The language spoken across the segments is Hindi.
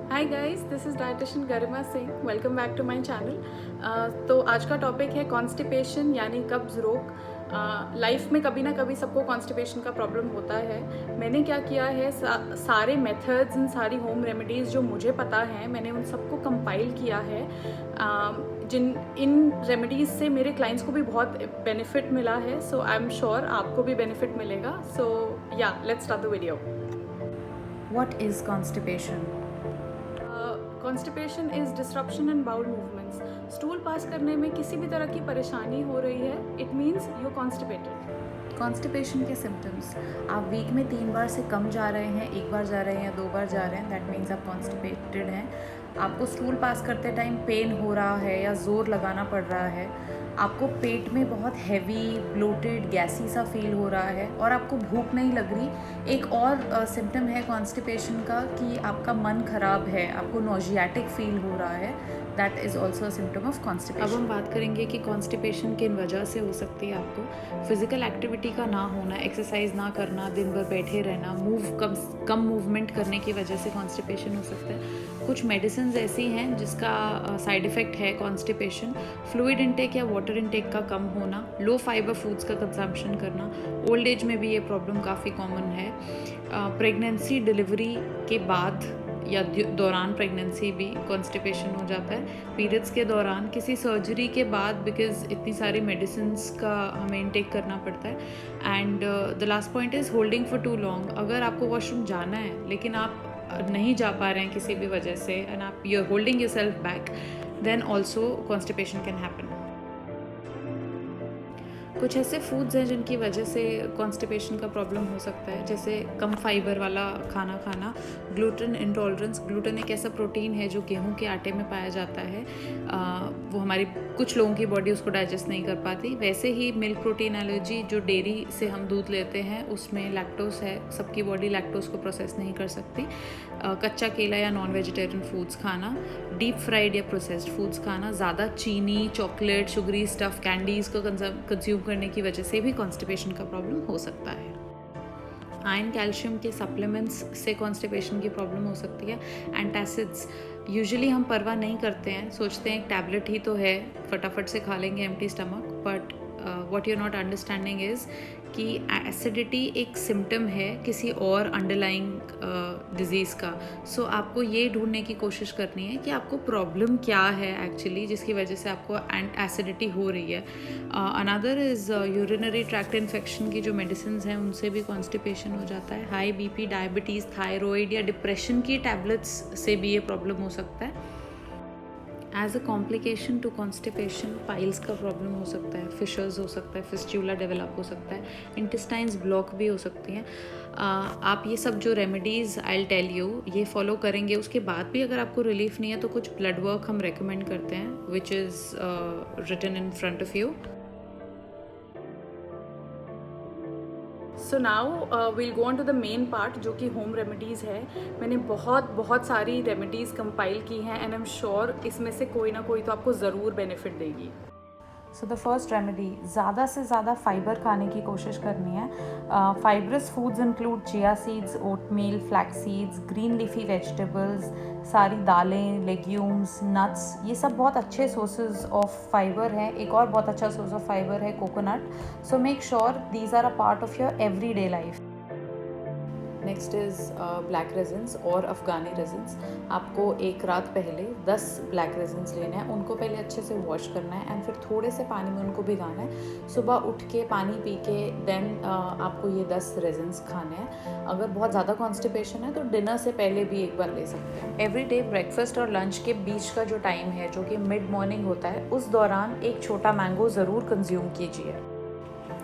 Hi guys, this is dietitian Garima Singh. Welcome back to my channel. तो आज का टॉपिक है कॉन्स्टिपेशन यानी कब्ज़ रोग। लाइफ में कभी ना कभी सबको कॉन्स्टिपेशन का प्रॉब्लम होता है। मैंने क्या किया है, सारे मेथड्स एंड सारी होम रेमेडीज़ जो मुझे पता है मैंने उन सबको कंपाइल किया है। जिन इन रेमेडीज़ से मेरे क्लाइंट्स को भी बहुत बेनिफिट मिला है। सो आई एम श्योर आपको भी बेनिफिट मिलेगा। So ya let's start the video. What is constipation? Constipation is disruption in bowel movements. Stool pass करने में किसी भी तरह की परेशानी हो रही है, it means you constipated. Constipation के सिम्टम्स, आप वीक में 3 बार से कम जा रहे हैं, 1 बार जा रहे हैं या 2 बार जा रहे हैं, दैट मीन्स आप कॉन्स्टिपेटेड हैं। आपको स्टूल पास करते टाइम पेन हो रहा है या ज़ोर लगाना पड़ रहा है, आपको पेट में बहुत हैवी ब्लोटेड गैसी सा फील हो रहा है और आपको भूख नहीं लग रही। एक और सिम्टम है कॉन्स्टिपेशन का कि आपका मन ख़राब है, आपको नॉजियाटिक फील हो रहा है, that is also a symptom of constipation. अब हम बात करेंगे कि कॉन्स्टिपेशन किन वजह से हो सकती है। आपको फिजिकल एक्टिविटी का ना होना, एक्सरसाइज ना करना, दिन भर बैठे रहना, कम मूवमेंट करने की वजह से कॉन्स्टिपेशन हो सकता है। कुछ मेडिसिन ऐसी हैं जिसका साइड इफ़ेक्ट है कॉन्स्टिपेशन। फ्लूइड इंटेक या वाटर इंटेक का कम होना, लो फाइबर फूड्स का कंजम्पशन करना, ओल्ड एज में भी ये प्रॉब्लम काफ़ी कॉमन है। प्रेगनेंसी डिलीवरी के बाद या दौरान प्रेगनेंसी भी कॉन्स्टिपेशन हो जाता है। पीरियड्स के दौरान, किसी सर्जरी के बाद, बिकॉज इतनी सारी मेडिसिन्स का हमें इनटेक करना पड़ता है। And the last point is holding for too long. अगर आपको वॉशरूम जाना है लेकिन आप नहीं जा पा रहे हैं किसी भी वजह से एंड आप you are holding yourself back, then also constipation can happen. कुछ ऐसे फूड्स हैं जिनकी वजह से कॉन्स्टिपेशन का प्रॉब्लम हो सकता है, जैसे कम फाइबर वाला खाना खाना, ग्लूटेन इंटॉलरेंस। ग्लूटेन एक ऐसा प्रोटीन है जो गेहूं के आटे में पाया जाता है। वो हमारी कुछ लोगों की बॉडी उसको डाइजेस्ट नहीं कर पाती। वैसे ही मिल्क प्रोटीन एलर्जी, जो डेयरी से हम दूध लेते हैं उसमें लैक्टोस है, सबकी बॉडी लैक्टोस को प्रोसेस नहीं कर सकती। कच्चा केला या नॉन वेजिटेरियन फूड्स खाना, डीप फ्राइड या प्रोसेस्ड फूड्स खाना, ज़्यादा चीनी, चॉकलेट, शुगरी स्टफ़, कैंडीज़ को कंज्यूम करने की वजह से भी कॉन्स्टिपेशन का प्रॉब्लम हो सकता है। आयरन कैल्शियम के सप्लीमेंट्स से कॉन्स्टिपेशन की प्रॉब्लम हो सकती है। एंटासिड्स यूजुअली हम परवाह नहीं करते हैं, सोचते हैं एक टैबलेट ही तो है, फटाफट से खा लेंगे empty stomach, but what you are not understanding is कि एसिडिटी एक सिम्टम है किसी और अंडरलाइंग डिज़ीज़ का। सो आपको ये ढूंढने की कोशिश करनी है कि आपको प्रॉब्लम क्या है एक्चुअली, जिसकी वजह से आपको एसिडिटी हो रही है। Another is urinary tract infection की जो मेडिसिन हैं उनसे भी कॉन्स्टिपेशन हो जाता है। हाई बीपी, डायबिटीज़, थायराइड या डिप्रेशन की टैबलेट्स से भी ये प्रॉब्लम हो सकता है। As a complication to constipation piles का प्रॉब्लम हो सकता है, फिशर्स हो सकता है, फिस्ट्यूला डेवलप हो सकता है, इंटेस्टाइन्स ब्लॉक भी हो सकती हैं। आप ये सब जो remedies I will tell you ये फॉलो करेंगे, उसके बाद भी अगर आपको रिलीफ नहीं है तो कुछ ब्लड वर्क हम रेकमेंड करते हैं, which is written in front of you. So now we'll go on to the main part, जो कि होम रेमेडीज़ है। मैंने बहुत सारी रेमेडीज़ कंपाइल की हैं एंड आई एम श्योर इसमें से कोई ना कोई तो आपको ज़रूर बेनिफिट देगी। सो द फर्स्ट रेमेडी, ज़्यादा से ज़्यादा फाइबर खाने की कोशिश करनी है। Fibrous foods include chia seeds, oatmeal, flax seeds, green leafy vegetables, सारी दालें, लेग्यूम्स, नट्स, ये सब बहुत अच्छे सोर्सेज ऑफ फाइबर हैं। एक और बहुत अच्छा सोर्स ऑफ फाइबर है coconut. So make sure these are a part of your everyday life. Next is black raisins और अफ़गानी रेजिन्स। आपको एक रात पहले 10 ब्लैक रेजिन्स लेने हैं, उनको पहले अच्छे से वॉश करना है एंड फिर थोड़े से पानी में उनको भिगाना है। सुबह उठ के पानी पी के देन आपको ये 10 रेजिन्स खाने हैं। अगर बहुत ज़्यादा कॉन्स्टिपेशन है तो डिनर से पहले भी एक बार ले सकते हैं। एवरी डे ब्रेकफास्ट और लंच के बीच का जो टाइम है, जो कि मिड मॉर्निंग होता है, उस दौरान एक छोटा मैंगो ज़रूर कंज्यूम कीजिए।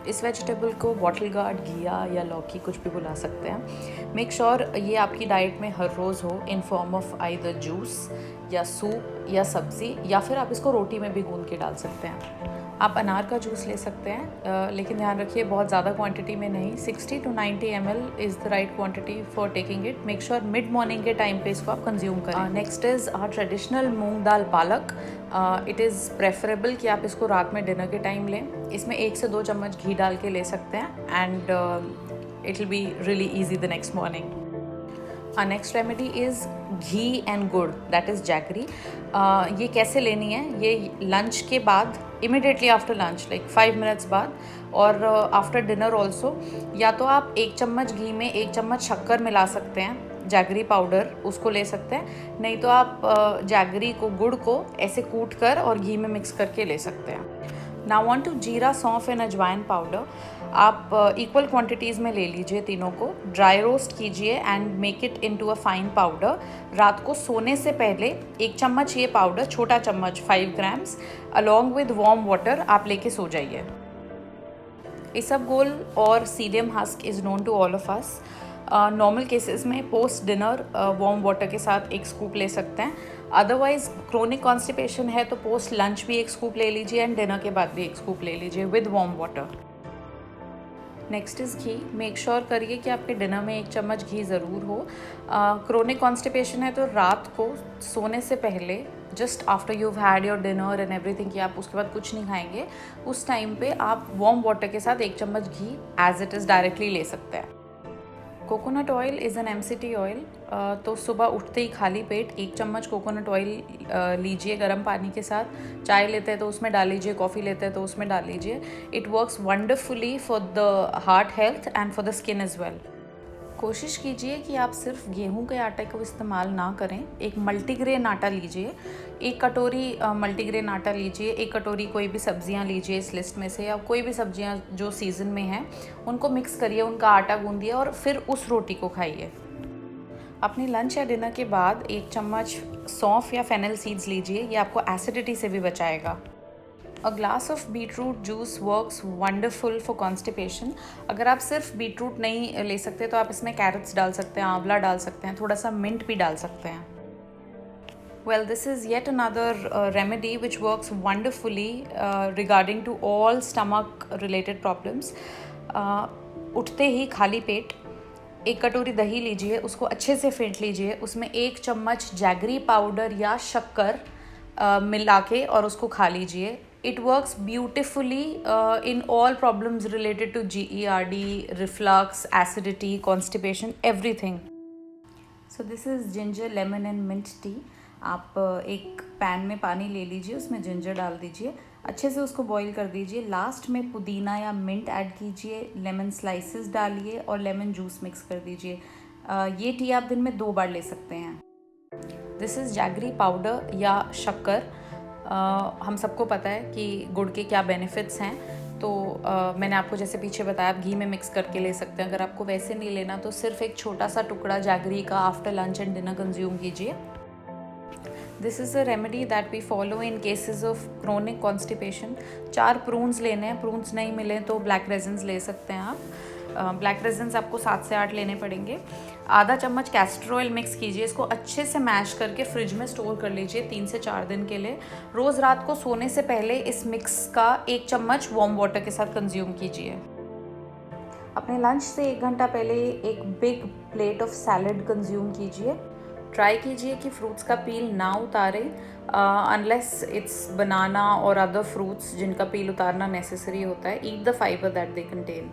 इस वेजिटेबल को बॉटल गार्ड, घिया या लौकी कुछ भी बुला सकते हैं। मेक श्योर ये आपकी डाइट में हर रोज़ हो, in form of either juice या सूप या सब्ज़ी, या फिर आप इसको रोटी में भी गूंद के डाल सकते हैं। आप अनार का जूस ले सकते हैं, लेकिन ध्यान रखिए बहुत ज़्यादा क्वांटिटी में नहीं। 60 to 90 ml is the right quantity for taking it. Make sure mid morning के टाइम पे इसको आप कंज्यूम करें। नेक्स्ट इज़ आवर ट्रेडिशनल मूंग दाल पालक। इट इज़ प्रेफरेबल कि आप इसको रात में डिनर के टाइम लें। इसमें 1 से 2 चम्मच घी डाल के ले सकते हैं and it will be really easy the next morning. Next remedy is ghee and गुड़, दैट इज़ जैगरी। ये कैसे लेनी है? ये लंच के बाद, immediately after lunch, like 5 minutes बाद, और आफ्टर डिनर ऑल्सो, या तो आप 1 चम्मच घी में 1 चम्मच शक्कर मिला सकते हैं, जैगरी पाउडर उसको ले सकते हैं, नहीं तो आप जैगरी को, गुड़ को ऐसे कूट कर और घी में मिक्स करके ले सकते हैं। नाउ ऑन टू जीरा, सौंफ एंड अजवाइन पाउडर। आप इक्वल क्वांटिटीज़ में ले लीजिए तीनों को, ड्राई रोस्ट कीजिए and make it into a fine powder. रात को सोने से पहले 1 चम्मच ये पाउडर, छोटा चम्मच 5 grams, along with warm water आप लेके सो जाइए। इसबगोल और psyllium husk is known to all of us. Normal cases में पोस्ट डिनर वार्म वाटर के साथ 1 स्कूप ले सकते हैं। अदरवाइज क्रोनिक कॉन्स्टिपेशन है तो पोस्ट लंच भी 1 स्कूप ले लीजिए एंड डिनर के बाद भी 1 स्कूप ले लीजिए with warm water. Next is ghee. Make sure करिए कि आपके डिनर में 1 चम्मच घी ज़रूर हो। क्रोनिक कॉन्स्टिपेशन है तो रात को सोने से पहले, just after you had your dinner and everything, कि आप उसके बाद कुछ नहीं खाएंगे, उस टाइम पे आप वार्म वाटर के साथ 1 चम्मच घी एज इट इज़ डायरेक्टली ले सकते हैं। Coconut oil is an MCT oil. तो सुबह उठते ही खाली पेट 1 चम्मच कोकोनट ऑयल लीजिए गर्म पानी के साथ। चाय लेते हैं तो उसमें डाल लीजिए, कॉफ़ी लेते हैं तो उसमें डाल लीजिए। It works wonderfully for the heart health and for the skin as well. कोशिश कीजिए कि आप सिर्फ गेहूं के आटे को इस्तेमाल ना करें। एक मल्टीग्रेन आटा लीजिए, 1 कटोरी मल्टीग्रेन आटा लीजिए, 1 कटोरी कोई भी सब्जियां लीजिए इस लिस्ट में से, या कोई भी सब्जियां जो सीज़न में हैं उनको मिक्स करिए, उनका आटा गूंदिए और फिर उस रोटी को खाइए। अपनी लंच या डिनर के बाद 1 चम्मच सौंफ या फेनल सीड्स लीजिए, ये आपको एसिडिटी से भी बचाएगा। A glass of beetroot juice works wonderful for constipation. अगर आप सिर्फ बीटरूट नहीं ले सकते तो आप इसमें कैरेट्स डाल सकते हैं, आंवला डाल सकते हैं, थोड़ा सा मिंट भी डाल सकते हैं। Well, this is yet another remedy which works wonderfully regarding to all stomach related problems. उठते ही खाली पेट 1 कटोरी दही लीजिए, उसको अच्छे से फेंट लीजिए, उसमें 1 चम्मच जैगरी पाउडर या शक्कर मिला के और उसको खा लीजिए। It works beautifully in all problems related to GERD, reflux, acidity, constipation, everything. So this is ginger, lemon and mint tea. आप एक पैन में पानी ले लीजिए, उसमें जिंजर डाल दीजिए, अच्छे से उसको बॉईल कर दीजिए। लास्ट में पुदीना या मिंट ऐड कीजिए, लेमन स्लाइसेस डालिए और लेमन जूस मिक्स कर दीजिए। ये टी आप दिन में 2 बार ले सकते हैं। दिस इज़ जैगरी पाउडर या शक्कर। हम सबको पता है कि गुड़ के क्या बेनिफिट्स हैं, तो मैंने आपको जैसे पीछे बताया आप घी में मिक्स करके ले सकते हैं। अगर आपको वैसे नहीं लेना तो सिर्फ एक छोटा सा टुकड़ा जैगरी का after lunch and dinner consume कीजिए। This is a remedy that we follow in cases of chronic constipation. 4 prunes लेने हैं, प्रून्स नहीं मिले तो ब्लैक रेजिन्स ले सकते हैं आप। ब्लैक रेजिन्स आपको 7 से 8 लेने पड़ेंगे। आधा चम्मच कैस्टर ऑयल मिक्स कीजिए, इसको अच्छे से मैश करके फ्रिज में स्टोर कर लीजिए 3 से 4 दिन के लिए। रोज़ रात को सोने से पहले इस मिक्स का 1 चम्मच वार्म वाटर के साथ कंज्यूम कीजिए। अपने लंच से 1 घंटा पहले एक big plate of salad consume कीजिए। ट्राई कीजिए कि फ्रूट्स का पील ना उतारें अनलेस इट्स बनाना और अदर फ्रूट्स जिनका पील उतारना नेसेसरी होता है। Eat the fibre that they contain.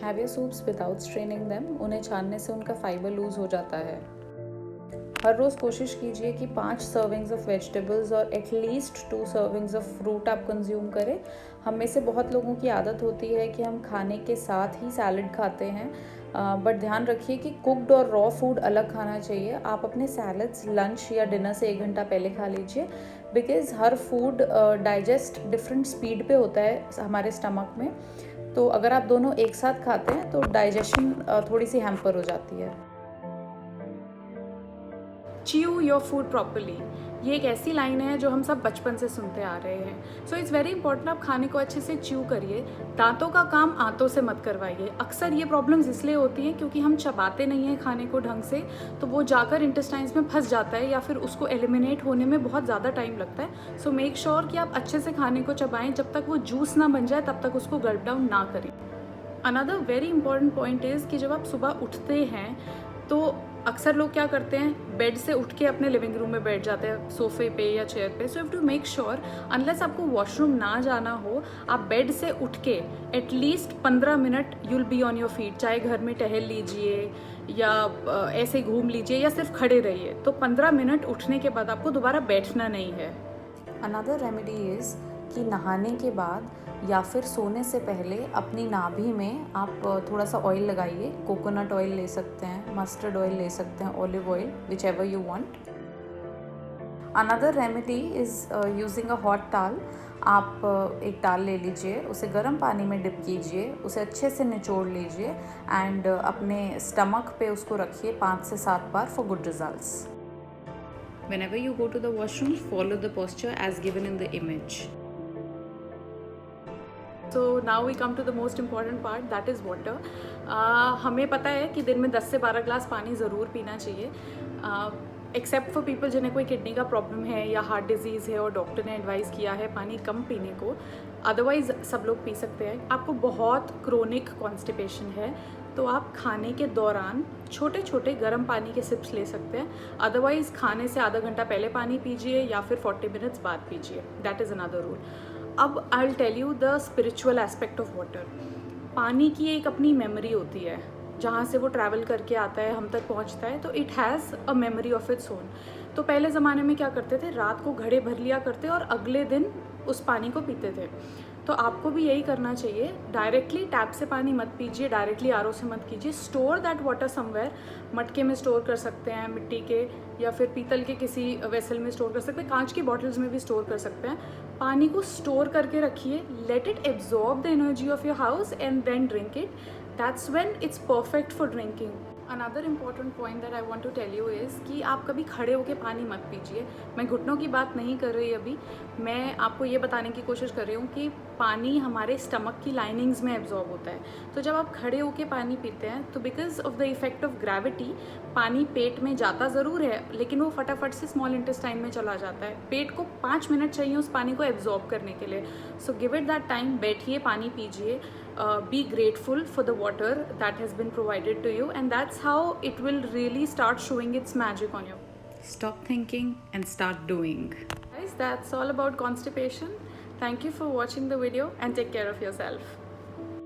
Have your soups without straining them. उन्हें छानने से उनका फाइबर लूज हो जाता है। हर रोज़ कोशिश कीजिए कि 5 सर्विंग्स ऑफ वेजिटेबल्स और एटलीस्ट 2 सर्विंग्स ऑफ फ्रूट आप कंज्यूम करें। हम में से बहुत लोगों की आदत होती है कि हम खाने के साथ ही सैलड खाते हैं, बट ध्यान रखिए कि कुक्ड और रॉ फूड अलग खाना चाहिए। आप अपने सैलड्स लंच या डिनर से 1 घंटा पहले खा लीजिए, because her food digest different speed पे होता है हमारे स्टमक में। तो अगर आप दोनों एक साथ खाते हैं तो डाइजेशन थोड़ी सी हैम्पर हो जाती है। च्यू योर फूड प्रॉपरली, ये एक ऐसी लाइन है जो हम सब बचपन से सुनते आ रहे हैं। सो इट्स वेरी इंपॉर्टेंट आप खाने को अच्छे से च्यू करिए। दांतों का काम आंतों से मत करवाइए। अक्सर ये प्रॉब्लम्स इसलिए होती हैं क्योंकि हम चबाते नहीं हैं खाने को ढंग से, तो वो जाकर इंटेस्टाइन्स में फंस जाता है या फिर उसको एलिमिनेट होने में बहुत ज़्यादा टाइम लगता है। सो मेक श्योर कि आप अच्छे से खाने को चबाएं, जब तक वो जूस ना बन जाए तब तक उसको गल्प डाउन ना करें। Another very important point is कि जब आप सुबह उठते हैं तो अक्सर लोग क्या करते हैं, बेड से उठ के अपने लिविंग रूम में बैठ जाते हैं, सोफे पे या चेयर पे. So have to make sure, unless आपको वॉशरूम ना जाना हो, आप बेड से उठ के at least 15 minute you will be on your feet. चाहे घर में टहल लीजिए या ऐसे घूम लीजिए या सिर्फ खड़े रहिए. तो 15 मिनट उठने के बाद आपको दोबारा बैठना नहीं है. अनदर रेमेडी इज़ कि नहाने के बाद या फिर सोने से पहले अपनी नाभि में आप थोड़ा सा ऑयल लगाइए. कोकोनट ऑयल ले सकते हैं, मस्टर्ड ऑयल ले सकते हैं, olive oil, which ever you want. Another remedy is using a hot टाल. आप एक टाल ले लीजिए, उसे गर्म पानी में डिप कीजिए, उसे अच्छे से निचोड़ लीजिए एंड अपने स्टमक पे उसको रखिए 5 से 7 बार for good results. Whenever you go to the washroom, follow the posture as given in the image. So now we come to the most important part, that is water. हमें पता है कि दिन में 10 से 12 ग्लास पानी ज़रूर पीना चाहिए, एक्सेप्ट फॉर पीपल जिन्हें कोई किडनी का प्रॉब्लम है या हार्ट डिजीज़ है और डॉक्टर ने एडवाइस किया है पानी कम पीने को. अदरवाइज़ सब लोग पी सकते हैं. आपको बहुत क्रोनिक कॉन्स्टिपेशन है तो आप खाने के दौरान छोटे छोटे गर्म पानी के सिप्स ले सकते हैं. अदरवाइज़ खाने से आधा घंटा पहले पानी पीजिए या फिर 40 मिनट्स बाद पीजिए. That is another rule. अब I will tell you the spiritual aspect of water. पानी की एक अपनी मेमोरी होती है, जहाँ से वो ट्रैवल करके आता है, हम तक पहुँचता है, तो it has a memory of its own. तो पहले ज़माने में क्या करते थे, रात को घड़े भर लिया करते और अगले दिन उस पानी को पीते थे. तो आपको भी यही करना चाहिए. डायरेक्टली टैप से पानी मत पीजिए, डायरेक्टली आरओ से मत कीजिए. Store that water somewhere. मटके में स्टोर कर सकते हैं, मिट्टी के या फिर पीतल के किसी वेसल में स्टोर कर सकते हैं, कांच की बॉटल्स में भी स्टोर कर सकते हैं. पानी को स्टोर करके रखिए. Let it absorb the energy of your house and then drink it. That's when it's perfect for drinking. Another important point that I want to tell you is कि आप कभी खड़े होकर पानी मत पीजिए. मैं घुटनों की बात नहीं कर रही अभी, मैं आपको ये बताने की कोशिश कर रही हूँ कि पानी हमारे स्टमक की लाइनिंग्स में एब्जॉर्ब होता है. तो जब आप खड़े होकर पानी पीते हैं तो because of the effect of gravity पानी पेट में जाता ज़रूर है, लेकिन वो फटाफट से स्मॉल इंटेस्टाइन में चला जाता है. पेट को 5 मिनट चाहिए उस पानी को एब्जॉर्ब करने के लिए. So give it that time. बैठिए, पानी पीजिए. Be grateful for the water that has been provided to you, and that's how it will really start showing its magic on you. Stop thinking and start doing. Guys, that's all about constipation. Thank you for watching the video and take care of yourself.